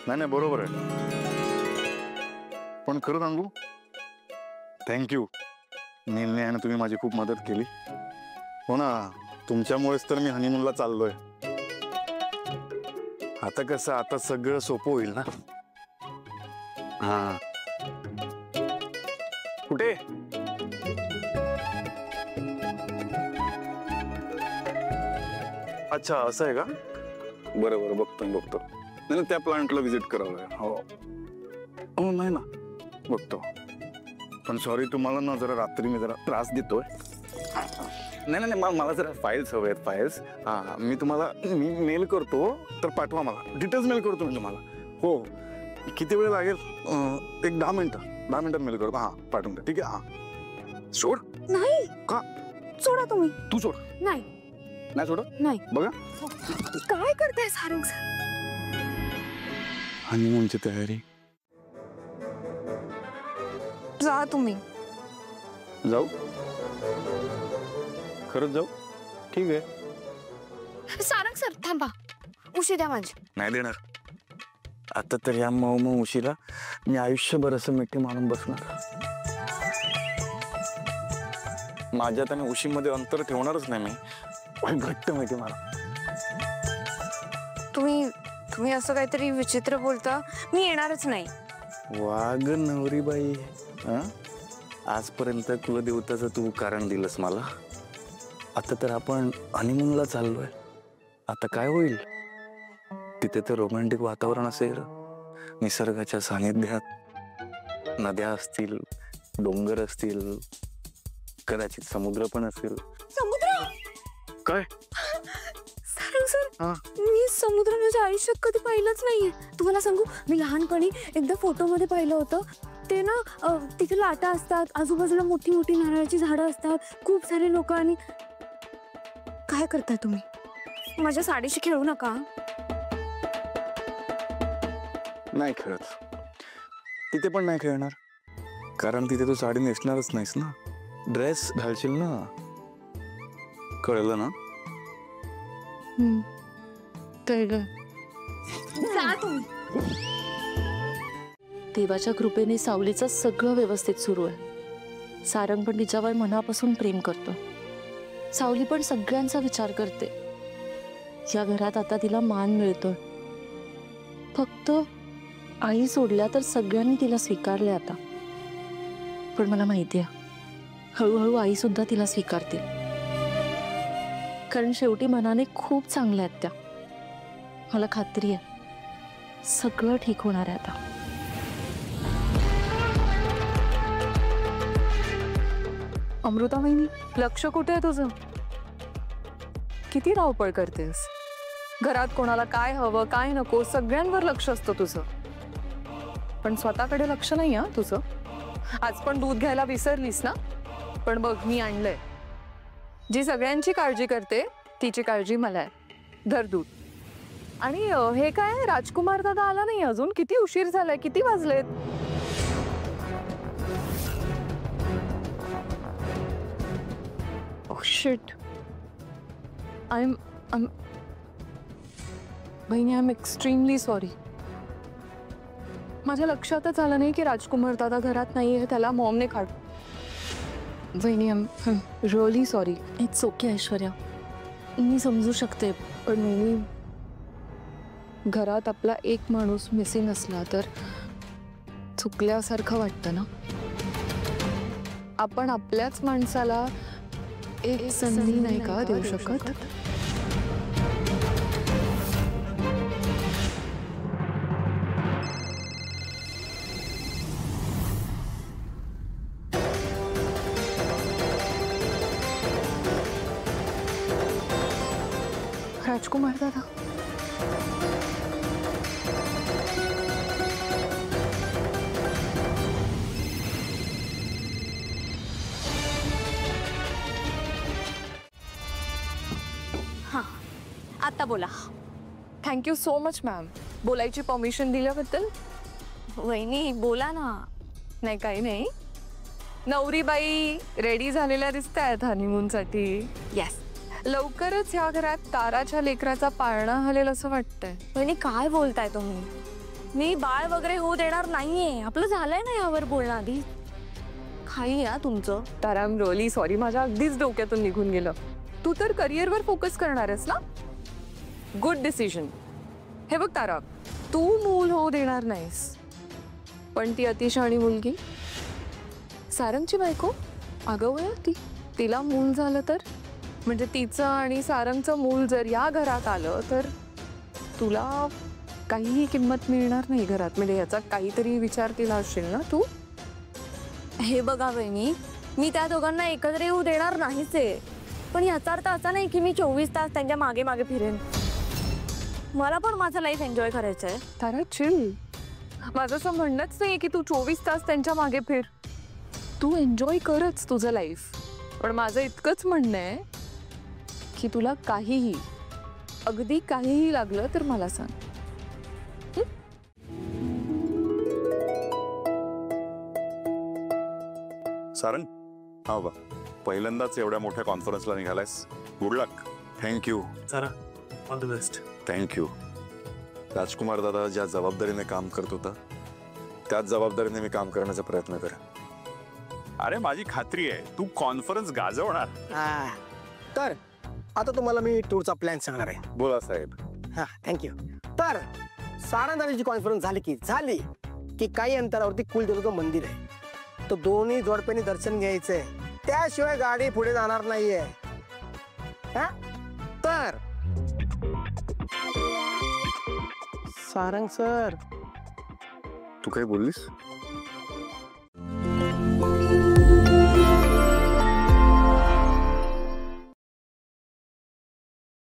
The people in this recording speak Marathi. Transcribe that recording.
नाही नाही बरोबर आहे, पण खरं सांगू, थँक्यू नीलने आणि तुम्ही माझी खूप मदत केली. हो ना, तुमच्यामुळेच तर मी हनीमूनला चाललोय. आता कसं, आता सगळं सोपं होईल ना. हा, कुठे? अच्छा असं आहे का? बरं बरं, बघतो. नाही त्या प्लांटला व्हिजिट करावं लागेल. हो नाही ना, बघतो. पण सॉरी तुम्हाला ना, जरा रात्री मी जरा त्रास देतोय. नाही मला जरा फाईल्स हवे आहेत, फाईल्स. हां मी तुम्हाला मेल करतो, तर पाठवा मला डिटेल्स. मेल करतो मी तुम्हाला. हो, किती वेळ लागेल? एक 10 मिनिटात मेल करतो. हां पाठवून द्या. ठीक आहे. हां सोड. नाही का सोडा तुम्ही. तू सोड. नाही सोडत. नाही. बघा काय करताय सारंग सर? हनीमूनची तयारी. जा तुम्ही. जाऊ? खरंच जाऊ? ठीक आहे. सारंग सर थांबा, उशी द्या माझी. नाही देणार. आता तर या मऊ उशीला मी आयुष्यभर असं मिठी मारून बसणार. माझ्यात आणि उशीमध्ये अंतर ठेवणारच नाही मी. घट्ट मिठी मारा. तुम्ही असं काहीतरी विचित्र बोलता. मी येणारच नाही. वाग नवरीबाई, आजपर्यंत कुलदेवताचं तू कारण दिलंस मला. आता तर आपण हनीमूनला चाललोय. आता काय होईल? तिथे तर रोमॅन्टिक वातावरण असेल, निसर्गाच्या सानिध्यात. नद्या असतील, डोंगर असतील, कदाचित समुद्र पण असेल. समुद्र? काय सारंग सर, मी समुद्र माझ्या आयुष्यात कधी पाहिलंच नाहीये. तुम्हाला सांगू, मी लहानपणी एकदा फोटोमध्ये पाहिलं होतं. ते ना, तिथे लाटा असतात, आजूबाजूला मोठी मोठी नारळाची झाडं असतात, खूप सारे लोक. आणि काय करताय तुम्ही? माझ्या साडीशी खेळू नका. नाही खेळत. तिथे पण नाही खेळणार, कारण तिथे तू साडी नेसणारच नाहीस ना. ड्रेस घालशील ना. कळलं ना? देवाच्या कृपेने सावलीचं सगळं व्यवस्थित सुरू आहे. सारंग पण तिच्यावर मनापासून प्रेम करतो. सावली पण सगळ्यांचा विचार करते. या घरात आता तिला मान मिळतोय. फक्त आई सोडल्या तर सगळ्यांनी तिला स्वीकारले आता. पण मला माहिती आहे, हळूहळू आई सुद्धा तिला स्वीकारतील. कारण शेवटी मनाने खूप चांगल्या आहेत त्या. मला खात्री आहे सगळं ठीक होणार आहे आता. अमृता वहिनी, लक्ष कुठे आहे तुझं? किती धावपळ करतेस. घरात कोणाला काय हवं काय नको सगळ्यांवर लक्ष असतं तुझं, पण स्वतःकडे लक्ष नाही. हा तुझं. आज पण दूध घ्यायला विसरलीस ना? पण बघ, मी आणलंय. जी सगळ्यांची काळजी करते तिची काळजी मला आहे. धर दूध. आणि हे काय, राजकुमार दादा आला नाही अजून? किती उशीर झालाय, किती वाजलेत? Oh shit. बहिणी, आय एम एक्स्ट्रीमली सॉरी. माझ्या लक्षातच आलं नाही की राजकुमार दादा घरात नाहीये. त्याला मॉमने काढ. बहिणी, I am really sorry. It's okay Aishwarya, मी समजू शकते. पण मी घरात आपला एक माणूस मिसिंग असला तर चुकल्यासारखं वाटतं ना. आपण आपल्याच माणसाला एक संधी नाही का देऊ शकत? राजकुमार दादा, हां आता बोला. थँक्यू सो मच मॅम, बोलायची परमिशन दिल्याबद्दल. वहिनी बोला ना. नाही काही नाही. नवरीबाई रेडी झालेल्या दिसत आहेत हनीमूनसाठी. येस. लवकरच ह्या घरात ताराच्या लेकराचा पाळणा हलेल असं वाटतंय. वहिनी काय बोलताय तुम्ही? मी बाळ वगैरे होऊ देणार नाहीये. आपलं झालंय ना यावर बोलणं आधी. काही या तुमचं. तारा, आय एम रिअली सॉरी, माझ्या अगदीच डोक्यातून निघून गेलं. तू तर करिअरवर फोकस करणार आहेस ना. Good decision. हे बघ तारा, तू मूल होऊ देणार नाहीस, पण ती अतिशहाणी मुलगी सारंगची बायको आगाऊ आहे ती. तिला मूल झालं तर, म्हणजे तिचं आणि सारंगचं मूल जर या घरात आलं तर तुला काहीही किंमत मिळणार नाही घरात. म्हणजे याचा काहीतरी विचार केला असशील ना तू. हे बघा वहिनी, मी त्या दोघांना एकत्र येऊ देणार नाहीच आहे. पण याचा अर्थ असा नाही की मी 24 तास त्यांच्या मागे मागे फिरेन. मला पण माझं लाईफ एन्जॉय करायचं आहे. तारा चिल. माझं असं म्हणणंच नाही की तू 24 तास त्यांच्या मागे फिर. तू एन्जॉय करच तुझं लाईफ. पण माझं इतकंच म्हणणं आहे की तुला काहीही, अगदी काहीही लागलं तर मला सांग. सारंग, हा बा, पहिल्यांदाच एवढ्या मोठ्या कॉन्फरन्सला निघालायस. Good luck. Thank you. Sara, all the best. Thank you. Rajkumar दादा ज्या जबाबदारीने काम करत होता त्याच जबाबदारीने मी काम करण्याचा प्रयत्न करेन. अरे माझी खात्री आहे तू कॉन्फरन्स गाजवणार. तर आता तुम्हाला मी टूरचा प्लॅन सांगणार आहे. बोला साहेब. हा, थँक्यू. तर सारंगदादाची कॉन्फरन्स झाली की काही अंतरावरती कुलदेवता मंदिर आहे. तो दोन्ही जोडप्यांनी दर्शन घ्यायचंय, त्याशिवाय गाडी पुढे जाणार नाहीये. हा? तर सारंग सर, तू काही बोललीस?